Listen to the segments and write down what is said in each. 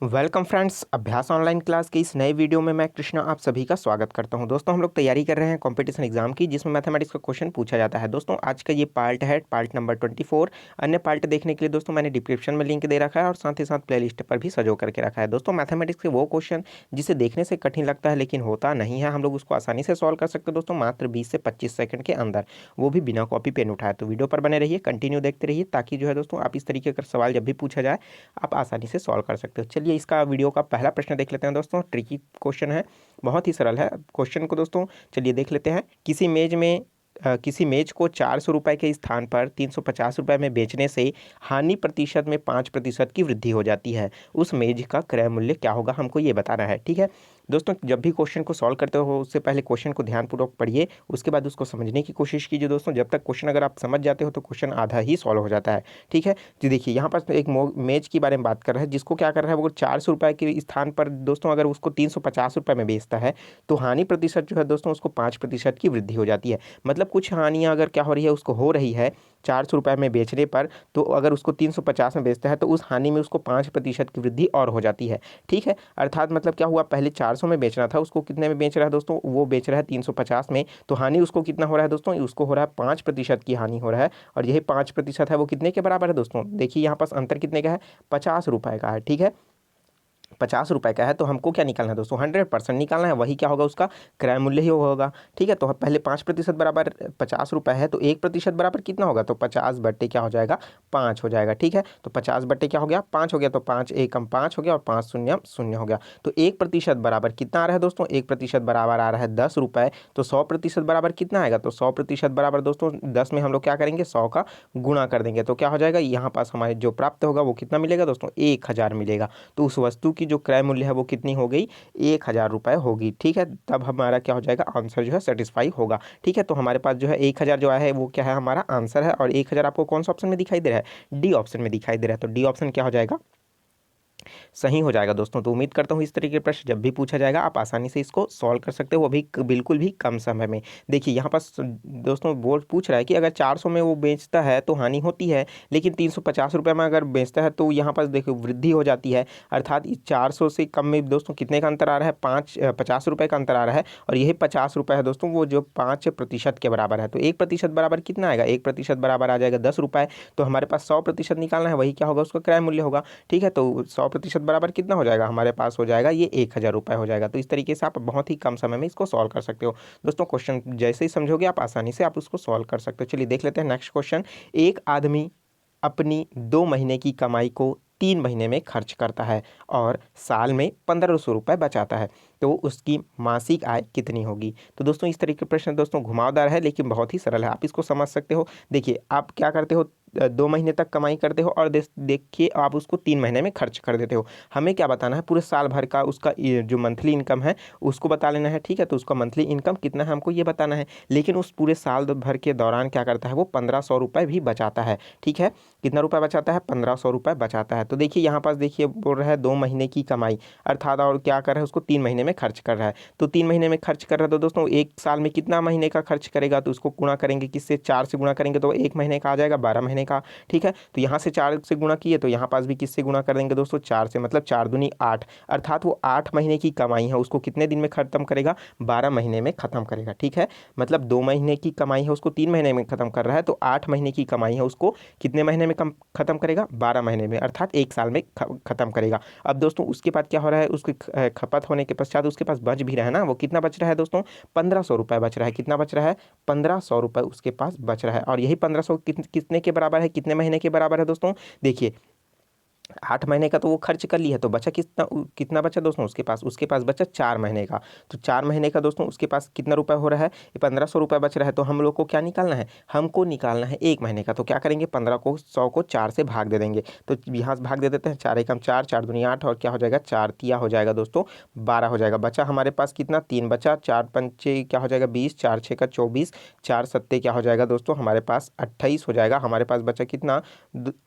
Welcome friends, अभ्यास online class के इस नए वीडियो में मैं कृष्णा आप सभी का स्वागत करता हूं। दोस्तों हम लोग तैयारी कर रहे हैं कंपटीशन एग्जाम की, जिसमें मैथमेटिक्स का क्वेश्चन पूछा जाता है। दोस्तों आज का ये पार्ट है, पार्ट नंबर 24। अन्य पार्ट देखने के लिए दोस्तों मैंने डिस्क्रिप्शन में लिंक दे रखा है और साथ ही साथ प्लेलिस्ट पर भी सजो करके रखा है। दोस्तों मैथमेटिक्स के वो क्वेश्चन जिसे देखने से कठिन लगता है लेकिन होता नहीं है, हम लोग उसको आसानी से सॉल्व कर सकते हैं दोस्तों, मात्र 20 से 25 सेकंड के अंदर, वो भी बिना कॉपी पेन उठाए। तो वीडियो पर बने रहिए, कंटिन्यू देखते रहिए, ताकि जो है दोस्तों आप इस तरीके का सवाल जब भी पूछा जाए आप आसानी से सॉल्व कर सकते हो। चलिए इसका वीडियो का पहला प्रश्न देख लेते हैं दोस्तों। ट्रिकी क्वेश्चन है, बहुत ही सरल है क्वेश्चन को दोस्तों। चलिए देख लेते हैं। किसी मेज को 400 रुपये के स्थान पर 350 रुपये में बेचने से हानि प्रतिशत में 5% की वृद्धि हो जाती है। उस मेज का क्रय मूल्य क्या होगा, हमको ये बताना है। ठीक है दोस्तों, जब भी क्वेश्चन को सॉल्व करते हो उससे पहले क्वेश्चन को ध्यानपूर्वक पढ़िए, उसके बाद उसको समझने की कोशिश कीजिए दोस्तों। जब तक क्वेश्चन अगर आप समझ जाते हो तो क्वेश्चन आधा ही सॉल्व हो जाता है। ठीक है जी, देखिए यहाँ पर एक मेज की बारे में बात कर रहे हैं, जिसको क्या कर रहा है, वो 400 रुपये के स्थान पर दोस्तों अगर उसको 350 रुपये में बेचता है तो हानि प्रतिशत जो है दोस्तों उसको 5% की वृद्धि हो जाती है। मतलब कुछ हानियाँ अगर क्या हो रही है, उसको हो रही है 400 रुपये में बेचने पर, तो अगर उसको 350 में बेचता है तो उस हानि में उसको 5% की वृद्धि और हो जाती है। ठीक है, अर्थात मतलब क्या हुआ, पहले 400 में बेचना था, उसको कितने में बेच रहा है दोस्तों, वो बेच रहा है 350 में, तो हानि उसको कितना हो रहा है दोस्तों, उसको हो रहा है 5% की हानि हो रहा है। और यही 5% है वो कितने के बराबर है दोस्तों, देखिए यहाँ पास अंतर कितने का है, 50 रुपये का है। ठीक है, 50 रुपये का है, तो हमको क्या निकालना है दोस्तों, 100% निकालना है, वही क्या होगा, उसका क्रय मूल्य ही होगा। ठीक है, तो पहले 5% बराबर 50 रुपये है, तो 1% बराबर कितना होगा, तो 50 बट्टे क्या हो जाएगा, 5 हो जाएगा। ठीक है, तो 50 बट्टे क्या हो गया, 5 हो गया, तो 5 एकम 5 हो गया और 5 शून्य शून्य हो गया। तो 1% बराबर कितना आ रहा है दोस्तों, 1% बराबर आ रहा है 10 रुपये। तो 100% बराबर कितना आएगा, तो 100% बराबर दोस्तों 10 में हम लोग क्या करेंगे, 100 का गुणा कर देंगे, तो क्या हो जाएगा, यहाँ पास हमारे जो प्राप्त होगा वो कितना मिलेगा दोस्तों, 1000 मिलेगा। तो उस वस्तु की जो क्रय मूल्य है वो कितनी हो गई, 1000 रुपये होगी। ठीक है, तब हमारा क्या हो जाएगा, आंसर जो है सेटिस्फाई होगा। ठीक है, तो हमारे पास जो है 1000 जो आया है वो क्या है, हमारा आंसर है। और 1000 आपको कौन सा ऑप्शन में दिखाई दे रहा है, डी ऑप्शन में दिखाई दे रहा है। तो डी ऑप्शन क्या हो जाएगा, सही हो जाएगा दोस्तों। तो उम्मीद करता हूँ इस तरीके के प्रश्न जब भी पूछा जाएगा आप आसानी से इसको सॉल्व कर सकते हो, वो भी बिल्कुल भी कम समय में। देखिए यहाँ पास दोस्तों बोर्ड पूछ रहा है कि अगर 400 में वो बेचता है तो हानि होती है, लेकिन 350 रुपये में अगर बेचता है तो यहाँ पास देखो वृद्धि हो जाती है। अर्थात इस 400 से कम में दोस्तों कितने का अंतर आ रहा है, 50 रुपये का अंतर आ रहा है। और यही 50 रुपये है दोस्तों वो जो 5% के बराबर है। तो 1% बराबर कितना आएगा, 1% बराबर आ जाएगा 10 रुपये। तो हमारे पास 100% निकालना है, वही क्या होगा, उसका क्रय मूल्य होगा। ठीक है, तो 100% बराबर कितना हो जाएगा, हमारे पास हो जाएगा ये 1000 रुपये हो जाएगा। तो इस तरीके से आप बहुत ही कम समय में इसको सॉल्व कर सकते हो दोस्तों। क्वेश्चन जैसे ही समझोगे आप आसानी से आप उसको सॉल्व कर सकते हो। चलिए देख लेते हैं नेक्स्ट क्वेश्चन। एक आदमी अपनी 2 महीने की कमाई को 3 महीने में खर्च करता है और साल में 1500 रुपये बचाता है, तो उसकी मासिक आय कितनी होगी। तो दोस्तों इस तरीके का प्रश्न दोस्तों घुमावदार है लेकिन बहुत ही सरल है, आप इसको समझ सकते हो। देखिए आप क्या करते हो, 2 महीने तक कमाई करते हो और देखिए आप उसको 3 महीने में खर्च कर देते हो। हमें क्या बताना है, पूरे साल भर का उसका जो मंथली इनकम है उसको बता लेना है। ठीक है, तो उसका मंथली इनकम कितना है हमको ये बताना है, लेकिन उस पूरे साल भर के दौरान क्या करता है, वो 1500 रुपये भी बचाता है। ठीक है, कितना रुपये बचाता है, 1500 रुपये बचाता है। तो देखिए यहाँ पास देखिए बोल रहा है 2 महीने की कमाई, अर्थात और क्या कर रहा है, उसको 3 महीने में खर्च कर रहा है। तो 3 महीने में खर्च कर रहा है, तो दोस्तों एक साल में कितना महीने का खर्च करेगा, तो उसको गुणा करेंगे किससे, 4 से गुणा करेंगे तो 1 महीने का आ जाएगा, 12 महीने का। ठीक है, तो यहाँ से 4 से गुणा किए तो यहाँ पास भी किससे गुणा कर देंगे दोस्तों, 4 से, मतलब 4 दूनी 8, अर्थात वो 8 महीने की कमाई है उसको कितने दिन में खत्म करेगा, 12 महीने में खत्म करेगा। ठीक है, मतलब 2 महीने की कमाई है उसको 3 महीने में खत्म कर रहा है, तो 8 महीने की कमाई है उसको कितने महीने में खत्म करेगा, 12 महीने में, अर्थात 1 साल में खत्म करेगा। अब दोस्तों उसके बाद क्या हो रहा है, उसकी खपत होने के पश्चात उसके पास बच भी रहा है ना, वो कितना बच रहा है दोस्तों, 1500 रुपये बच रहा है। कितना बच रहा है, 1500 रुपये उसके पास बच रहा है। और यही 1500 कितने के बराबर है, कितने महीने के बराबर है दोस्तों, देखिए 8 महीने का तो वो खर्च कर लिया, तो बचा कितना, कितना बचा दोस्तों उसके पास बचा 4 महीने का। तो 4 महीने का दोस्तों उसके पास कितना रुपये हो रहा है, ये 1500 रुपये बच रहा है। तो हम लोग को क्या निकालना है, हमको निकालना है 1 महीने का। तो क्या करेंगे, 15 को 100 को 4 से भाग दे देंगे, तो यहाँ से भाग दे देते हैं, 4 एकम 4, 4 दूनी 8 और क्या हो जाएगा, 4 तिया हो जाएगा दोस्तों 12 हो जाएगा। बचा हमारे पास कितना, 3 बचा, 4 पंचे क्या हो जाएगा 20, 4 छः का 24, 4 सत्ते क्या हो जाएगा दोस्तों हमारे पास 28 हो जाएगा। हमारे पास बचा कितना,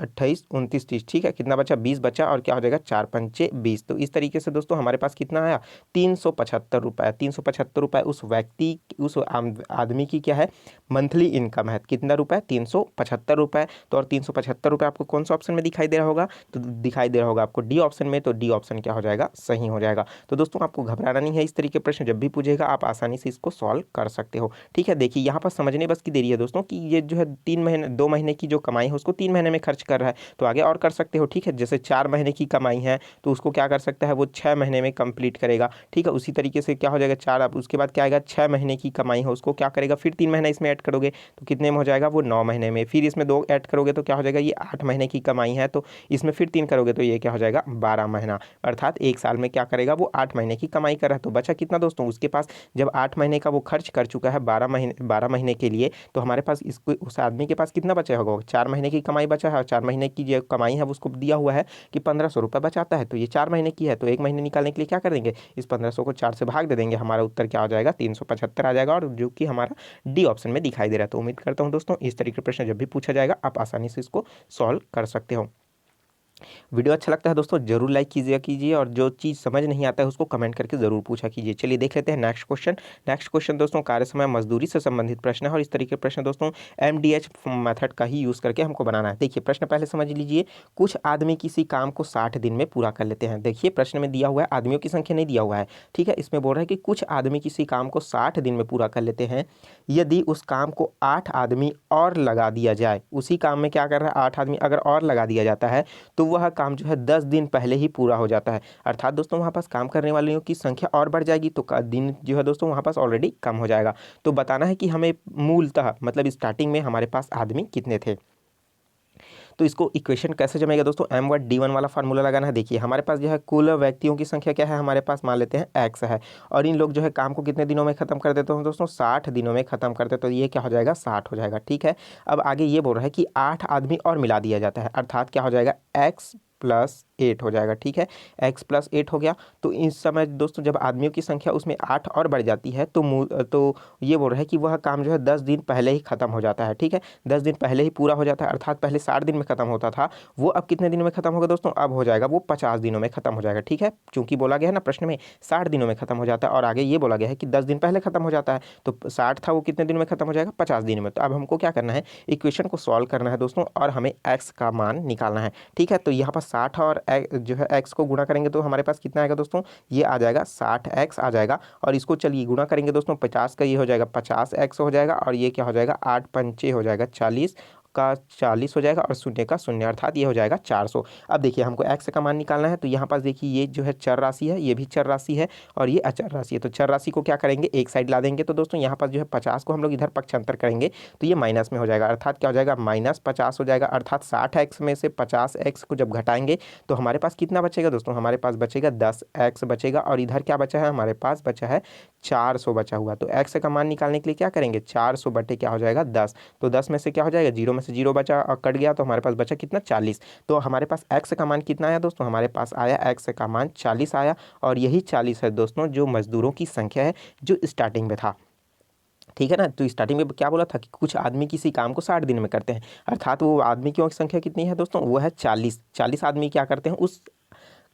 28 29 30, ठीक है, कितना बचा 20 बचा और क्या हो जाएगा 4 पंचे 20। तो इस तरीके से दोस्तों हमारे पास कितना आया 375 रुपये। 375 रुपये उस व्यक्ति उस आदमी की क्या है मंथली इनकम है। कितना रुपये 375 रुपये। तो और 375 रुपये आपको कौन सा ऑप्शन में दिखाई दे रहा होगा, तो दिखाई दे रहा होगा आपको डी ऑप्शन में। तो डी ऑप्शन क्या हो जाएगा सही हो जाएगा। तो दोस्तों आपको घबराना नहीं है, इस तरीके प्रश्न जब भी पूछेगा आप आसानी से इसको सॉल्व कर सकते हो। ठीक है, देखिए यहाँ पर समझने बस की देरी है दोस्तों कि ये जो है 3 महीने 2 महीने की जो कमाई है उसको 3 महीने में खर्च कर रहा है, तो आगे और कर सकते हो। ठीक है, जैसे 4 महीने की कमाई है तो उसको क्या कर सकता है वो 6 महीने में कंप्लीट करेगा। ठीक है, उसी तरीके से क्या हो जाएगा 4, अब उसके बाद क्या आएगा 6 महीने की कमाई है उसको क्या करेगा फिर 3 महीना इसमें ऐड करोगे तो कितने में हो जाएगा वो 9 महीने में। फिर इसमें 2 ऐड करोगे तो क्या हो जाएगा ये 8 महीने की कमाई है, तो इसमें फिर 3 करोगे तो ये क्या हो जाएगा 12 महीना। अर्थात एक साल में क्या करेगा वो 8 महीने की कमाई कर रहा है। तो बचा कितना दोस्तों उसके पास, जब 8 महीने का वो खर्च कर चुका है 12 महीने के लिए, तो हमारे पास इसको उस आदमी के पास कितना बचा होगा 4 महीने की कमाई बचा है। और 4 महीने की जो कमाई है उसको दिया हुआ है कि 1500 रुपये बचाता है, तो ये 4 महीने की है। तो 1 महीने निकालने के लिए क्या कर देंगे इस 1500 को 4 से भाग दे देंगे, हमारा उत्तर क्या हो जाएगा 375 आ जाएगा, और जो कि हमारा डी ऑप्शन में दिखाई दे रहा है। तो उम्मीद करता हूँ दोस्तों इस तरीके के प्रश्न जब भी पूछा जाएगा आप आसानी से इसको सॉल्व कर सकते हो। वीडियो अच्छा लगता है दोस्तों जरूर लाइक कीजिए और जो चीज़ समझ नहीं आता है उसको कमेंट करके जरूर पूछा कीजिए। चलिए देख लेते हैं नेक्स्ट क्वेश्चन। नेक्स्ट क्वेश्चन दोस्तों कार्य समय मजदूरी से संबंधित प्रश्न है, और इस तरीके के प्रश्न दोस्तों MDH मेथड का ही यूज़ करके हमको बनाना है। देखिए प्रश्न पहले समझ लीजिए, कुछ आदमी किसी काम को 60 दिन में पूरा कर लेते हैं। देखिए प्रश्न में दिया हुआ है, आदमियों की संख्या नहीं दिया हुआ है। ठीक है, इसमें बोल रहा है कि कुछ आदमी किसी काम को 60 दिन में पूरा कर लेते हैं, यदि उस काम को 8 आदमी और लगा दिया जाए। उसी काम में क्या कर रहा है 8 आदमी अगर और लगा दिया जाता है तो वह काम जो है 10 दिन पहले ही पूरा हो जाता है। अर्थात दोस्तों वहाँ पास काम करने वालों की संख्या और बढ़ जाएगी, तो दिन जो है दोस्तों वहाँ पास ऑलरेडी कम हो जाएगा। तो बताना है कि हमें मूलतः मतलब स्टार्टिंग में हमारे पास आदमी कितने थे। तो इसको इक्वेशन कैसे जमेगा दोस्तों, M1D1 वाला फार्मूला लगाना है। देखिए हमारे पास जो है कुल व्यक्तियों की संख्या क्या है, हमारे पास मान लेते हैं x है, और इन लोग जो है काम को कितने दिनों में खत्म कर देते हैं दोस्तों 60 दिनों में खत्म करते, तो ये क्या हो जाएगा 60 हो जाएगा। ठीक है, अब आगे ये बोल रहा है कि 8 आदमी और मिला दिया जाता है, अर्थात क्या हो जाएगा x+8 हो जाएगा। ठीक है, x+8 हो गया। तो इस समय दोस्तों जब आदमियों की संख्या उसमें 8 और बढ़ जाती है तो ये बोल रहा है कि वह काम जो है 10 दिन पहले ही खत्म हो जाता है। ठीक है, 10 दिन पहले ही पूरा हो जाता है, अर्थात पहले 60 दिन में खत्म होता था वो अब कितने दिनों में खत्म होगा दोस्तों, अब हो जाएगा वो 50 दिनों में खत्म हो जाएगा। ठीक है, चूंकि बोला गया है ना प्रश्न में 60 दिनों में खत्म हो जाता है, और आगे ये बोला गया है कि 10 दिन पहले खत्म हो जाता है, तो 60 था वो कितने दिनों में खत्म हो जाएगा 50 दिन में। तो अब हमको क्या करना है इक्वेशन को सॉल्व करना है दोस्तों, और हमें x का मान निकालना है। ठीक है, तो यहाँ पर 60 और जो है x को गुणा करेंगे तो हमारे पास कितना आएगा दोस्तों, ये आ जाएगा 60x आ जाएगा, और इसको चलिए गुणा करेंगे दोस्तों 50 का ये हो जाएगा 50x हो जाएगा, और ये क्या हो जाएगा 8 पंचे हो जाएगा 40 का 40 हो जाएगा, और शून्य का शून्य, अर्थात ये हो जाएगा 400। अब देखिए हमको x का मान निकालना है, तो यहाँ पास देखिए ये जो है चर राशि है, ये भी चर राशि है, और ये अचर राशि है। तो चर राशि को क्या करेंगे एक साइड ला देंगे, तो दोस्तों यहाँ पास जो है 50 को हम लोग इधर पक्षांतर करेंगे तो ये माइनस में हो जाएगा, अर्थात क्या हो जाएगा -50 हो जाएगा। अर्थात 60x में से 50x को जब घटाएंगे तो हमारे पास कितना बचेगा दोस्तों, हमारे पास बचेगा 10x बचेगा, और इधर क्या बचा है हमारे पास बचा है 400 बचा हुआ। तो x का मान निकालने के लिए क्या करेंगे 400 बटे क्या हो जाएगा 10, तो 10 में से क्या हो जाएगा 0 में से 0 बचा और कट गया, तो हमारे पास बचा कितना 40। तो हमारे पास x का मान कितना आया दोस्तों, हमारे पास आया x का मान 40 आया, और यही 40 है दोस्तों जो मजदूरों की संख्या है जो स्टार्टिंग में था। ठीक है ना, तो स्टार्टिंग में क्या बोला था कि कुछ आदमी किसी काम को 60 दिन में करते हैं, अर्थात वो आदमी की संख्या कितनी है दोस्तों, वो है 40 आदमी क्या करते हैं उस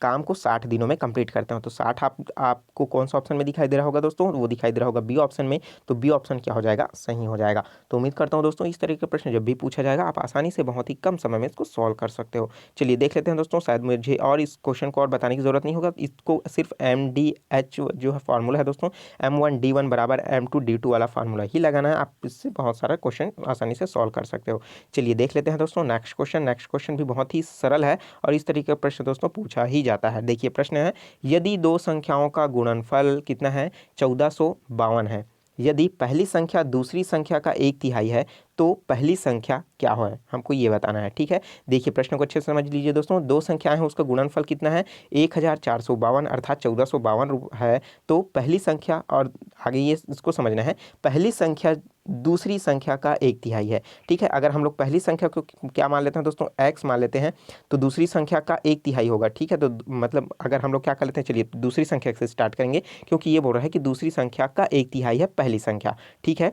काम को 60 दिनों में कंप्लीट करते हैं। तो 60 आपको कौन सा ऑप्शन में दिखाई दे रहा होगा दोस्तों, वो दिखाई दे रहा होगा बी ऑप्शन में, तो बी ऑप्शन क्या हो जाएगा सही हो जाएगा। तो उम्मीद करता हूं दोस्तों इस तरीके का प्रश्न जब भी पूछा जाएगा आप आसानी से बहुत ही कम समय में इसको सॉल्व कर सकते हो। चलिए देख लेते हैं दोस्तों, शायद मुझे और इस क्वेश्चन को और बताने की जरूरत नहीं होगा, इसको सिर्फ MDH जो है फॉर्मूला है दोस्तों M1D1 बराबर M2D2 वाला फार्मूला ही लगाना है, आप इससे बहुत सारा क्वेश्चन आसानी से सॉल्व कर सकते हो। चलिए देख लेते हैं दोस्तों नेक्स्ट क्वेश्चन भी बहुत ही सरल है, और इस तरीके का प्रश्न दोस्तों पूछा ही जाता है। देखिए प्रश्न है, यदि दो संख्याओं का गुणनफल कितना है 1452 है, यदि पहली संख्या दूसरी संख्या का 1/3 है तो पहली संख्या क्या है, हमको ये बताना है। ठीक है, देखिए प्रश्न को अच्छे से समझ लीजिए दोस्तों, दो संख्याएं हैं उसका गुणनफल कितना है 1452 अर्थात 1452 है, तो पहली संख्या, और आगे ये इसको समझना है पहली संख्या दूसरी संख्या का 1/3 है। ठीक है, अगर हम लोग पहली संख्या को क्या मान लेते हैं दोस्तों x मान लेते हैं, तो दूसरी संख्या का 1/3 होगा। ठीक है, तो मतलब अगर हम लोग क्या कर लेते हैं, चलिए दूसरी संख्या से स्टार्ट करेंगे, क्योंकि ये बोल रहा है कि दूसरी संख्या का 1/3 है पहली संख्या। ठीक है,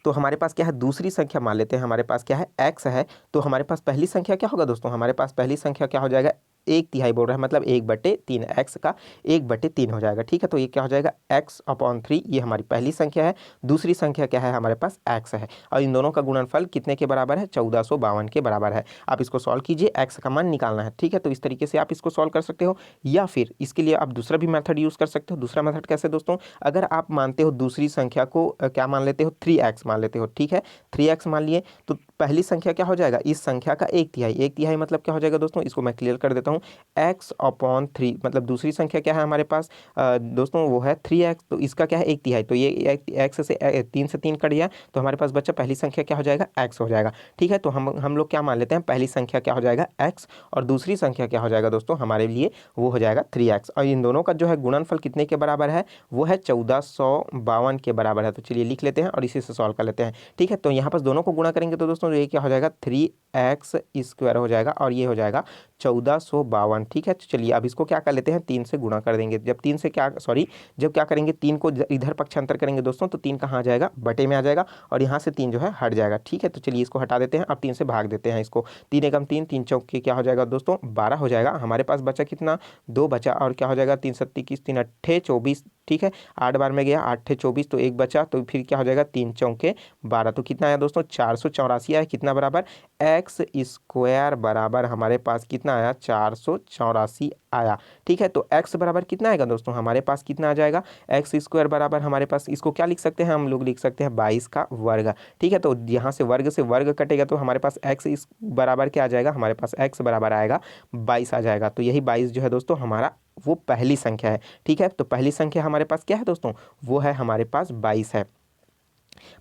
तो हमारे पास क्या है, दूसरी संख्या मान लेते हैं, हमारे पास क्या है, x है। तो हमारे पास पहली संख्या क्या होगा दोस्तों, हमारे पास पहली संख्या क्या हो जाएगा, 1/3 बोल रहा है, मतलब 1/3, x का 1/3 हो जाएगा। ठीक है, तो ये क्या हो जाएगा, x/3, ये हमारी पहली संख्या है। दूसरी संख्या क्या है, हमारे पास x है, और इन दोनों का गुणनफल कितने के बराबर है, 1452 के बराबर है। आप इसको सॉल्व कीजिए, x का मान निकालना है। ठीक है, तो इस तरीके से आप इसको सॉल्व कर सकते हो, या फिर इसके लिए आप दूसरा भी मेथड यूज़ कर सकते हो। दूसरा मेथड कैसे दोस्तों, अगर आप मानते हो दूसरी संख्या को क्या मान लेते हो, 3x मान लेते हो। ठीक है, 3x मान लिए, तो पहली संख्या क्या हो जाएगा, इस संख्या का 1/3, 1/3 मतलब क्या हो जाएगा दोस्तों, इसको मैं क्लियर कर देता हूँ, x/3, मतलब दूसरी संख्या क्या है हमारे पास दोस्तों, वो है 3x, तो इसका क्या है, 1/3, तो ये x से 3 से 3 कट गया, तो हमारे पास बच्चा पहली संख्या क्या हो जाएगा, x हो जाएगा। ठीक है, तो हम लोग क्या मान लेते हैं, पहली संख्या क्या हो जाएगा, x, और दूसरी संख्या क्या हो जाएगा दोस्तों, हमारे लिए वो हो जाएगा 3x, और इन दोनों का जो है गुणनफल कितने के बराबर है, वो है 1452 के बराबर है। तो चलिए लिख लेते हैं और इसी से सॉल्व कर लेते हैं। ठीक है, तो यहाँ पर दोनों को गुणा करेंगे तो दोस्तों ये क्या हो जाएगा, 3x² हो जाएगा, और ये हो जाएगा 1452। ठीक है, तो चलिए अब इसको क्या कर लेते हैं, 3 से गुणा कर देंगे। जब 3 से क्या, सॉरी, जब क्या करेंगे, 3 को इधर पक्षांतर करेंगे दोस्तों, तो 3 कहाँ आ जाएगा, बटे में आ जाएगा, और यहाँ से 3 जो है हट जाएगा। ठीक है, तो चलिए इसको हटा देते हैं, अब 3 से भाग देते हैं इसको। 3 एकम 3, 3 चौके क्या हो जाएगा दोस्तों, 12 हो जाएगा। हमारे पास बचा कितना, 2 बचा, और क्या हो जाएगा, 3 सत्ती 21, 3 अट्ठे 24। ठीक है, 8 बार में गया, 8 24, तो 1 बचा, तो फिर क्या हो जाएगा, 3 चौके 12, तो कितना आया दोस्तों, 484 आया। कितना बराबर, x² बराबर हमारे पास कितना आया, 484 आया। ठीक है, तो x बराबर कितना आएगा दोस्तों, हमारे पास कितना आ जाएगा, x² बराबर हमारे पास, इसको क्या लिख सकते हैं, हम लोग लिख सकते हैं 22 का वर्ग। ठीक है, तो यहाँ से वर्ग कटेगा, तो हमारे पास x इस बराबर क्या आ जाएगा, हमारे पास x बराबर आएगा 22 आ जाएगा। तो यही 22 जो है दोस्तों हमारा वो पहली संख्या है। ठीक है, तो पहली संख्या हमारे पास क्या है दोस्तों, वो है हमारे पास 22 है।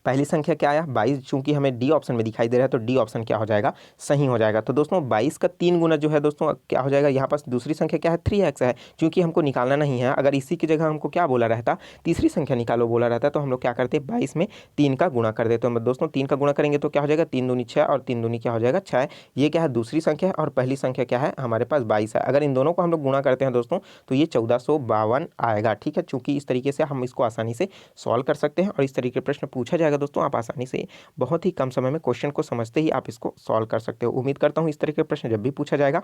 पहली संख्या क्या आया, 22, चूंकि हमें डी ऑप्शन में दिखाई दे रहा है, तो डी ऑप्शन क्या हो जाएगा, सही हो जाएगा। तो दोस्तों 22 का 3 गुना जो है दोस्तों क्या हो जाएगा, यहाँ पास दूसरी संख्या क्या है, 3x है, क्योंकि हमको निकालना नहीं है। अगर इसी की जगह हमको क्या बोला रहता, तीसरी संख्या निकालो बोला रहता, तो हम लोग क्या करते, 22 में 3 का गुणा कर देते हैं। दोस्तों 3 का गुणा करेंगे तो क्या हो जाएगा, 3 दूनी 6, और 3 दूनी क्या हो जाएगा, 6। ये क्या है, दूसरी संख्या है, और पहली संख्या क्या है, हमारे पास 22 है। अगर इन दोनों को हम लोग गुणा करते हैं दोस्तों, तो ये 1452 आएगा। ठीक है, चूंकि इस तरीके से हम इसको आसानी से सॉल्व कर सकते हैं, और इस तरीके प्रश्न पूछा जाएगा दोस्तों, आप आसानी से बहुत ही कम समय में क्वेश्चन को समझते ही आप इसको सॉल्व कर सकते हो। उम्मीद करता हूँ इस तरह के प्रश्न जब भी पूछा जाएगा,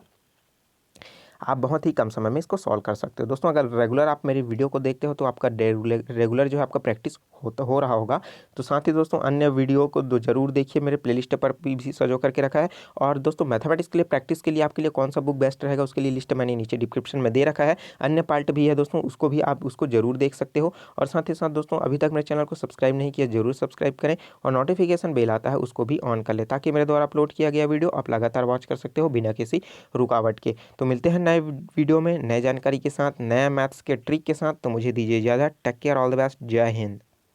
आप बहुत ही कम समय में इसको सॉल्व कर सकते हो। दोस्तों अगर रेगुलर आप मेरी वीडियो को देखते हो, तो आपका रेगुलर जो है आपका प्रैक्टिस हो रहा होगा। तो साथ ही दोस्तों अन्य वीडियो को जरूर देखिए, मेरे प्लेलिस्ट पर भी सजो करके रखा है। और दोस्तों मैथमेटिक्स के लिए प्रैक्टिस के लिए आपके लिए कौन सा बुक बेस्ट रहेगा, उसके लिए लिस्ट मैंने नीचे डिस्क्रिप्शन में दे रखा है। अन्य पार्ट भी है दोस्तों, उसको भी आप उसको जरूर देख सकते हो। और साथ ही साथ दोस्तों अभी तक मेरे चैनल को सब्सक्राइब नहीं किया, जरूर सब्सक्राइब करें, और नोटिफिकेशन बेल आता है उसको भी ऑन कर ले, ताकि मेरे द्वारा अपलोड किया गया वीडियो आप लगातार वॉच कर सकते हो बिना किसी रुकावट के। तो मिलते हैं नए वीडियो में नए जानकारी के साथ, नया मैथ्स के ट्रिक के साथ। तो मुझे दीजिए इजाज़त, take care, all the best, जय हिंद।